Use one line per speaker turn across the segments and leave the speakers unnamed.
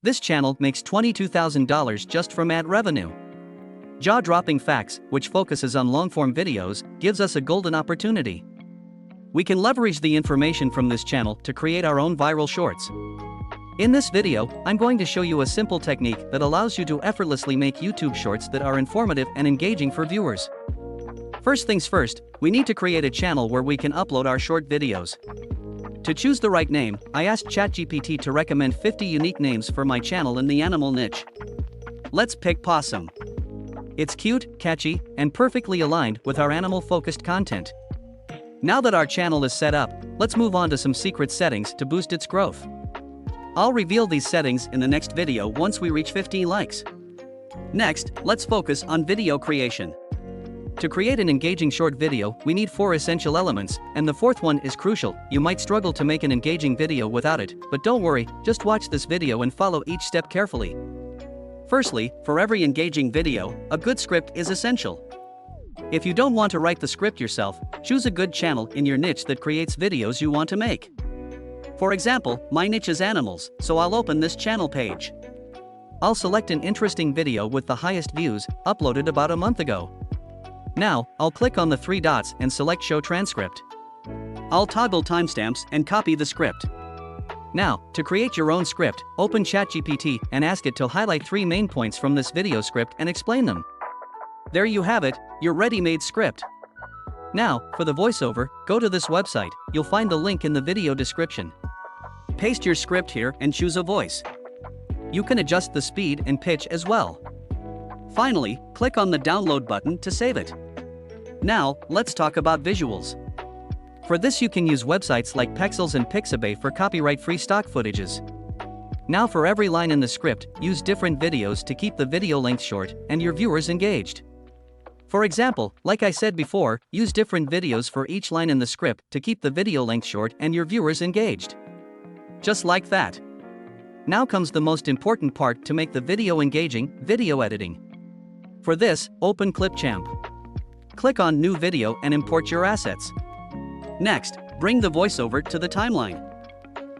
This channel makes $22,000 just from ad revenue. Jaw-dropping facts, which focuses on long-form videos, gives us a golden opportunity. We can leverage the information from this channel to create our own viral shorts. In this video, I'm going to show you a simple technique that allows you to effortlessly make YouTube shorts that are informative and engaging for viewers. First things first, we need to create a channel where we can upload our short videos. To choose the right name, I asked ChatGPT to recommend 50 unique names for my channel in the animal niche. Let's pick Possum. It's cute, catchy, and perfectly aligned with our animal-focused content. Now that our channel is set up, let's move on to some secret settings to boost its growth. I'll reveal these settings in the next video once we reach 50 likes. Next, let's focus on video creation. To create an engaging short video, we need 4 essential elements, and the fourth one is crucial. You might struggle to make an engaging video without it, but don't worry, just watch this video and follow each step carefully. Firstly, for every engaging video, a good script is essential. If you don't want to write the script yourself, choose a good channel in your niche that creates videos you want to make. For example, my niche is animals, so I'll open this channel page. I'll select an interesting video with the highest views, uploaded about a month ago. Now, I'll click on the 3 dots and select Show Transcript. I'll toggle timestamps and copy the script. Now, to create your own script, open ChatGPT and ask it to highlight 3 main points from this video script and explain them. There you have it, your ready-made script. Now, for the voiceover, go to this website. You'll find the link in the video description. Paste your script here and choose a voice. You can adjust the speed and pitch as well. Finally, click on the download button to save it. Now, let's talk about visuals. For this you can use websites like Pexels and Pixabay for copyright-free stock footages. Now for every line in the script, use different videos to keep the video length short and your viewers engaged. For example, like I said before, use different videos for each line in the script to keep the video length short and your viewers engaged. Just like that. Now comes the most important part to make the video engaging: video editing. For this, open Clipchamp. Click on New Video and import your assets. Next, bring the voiceover to the timeline.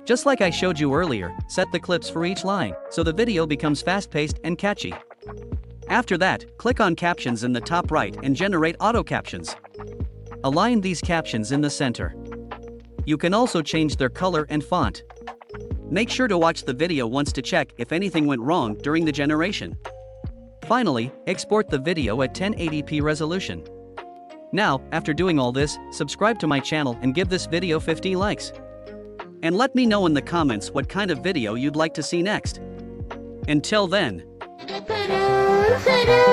Just like I showed you earlier, set the clips for each line, so the video becomes fast-paced and catchy. After that, click on Captions in the top right and generate auto captions. Align these captions in the center. You can also change their color and font. Make sure to watch the video once to check if anything went wrong during the generation. Finally, export the video at 1080p resolution. Now, after doing all this, subscribe to my channel and give this video 50 likes. And let me know in the comments what kind of video you'd like to see next. Until then.
Kare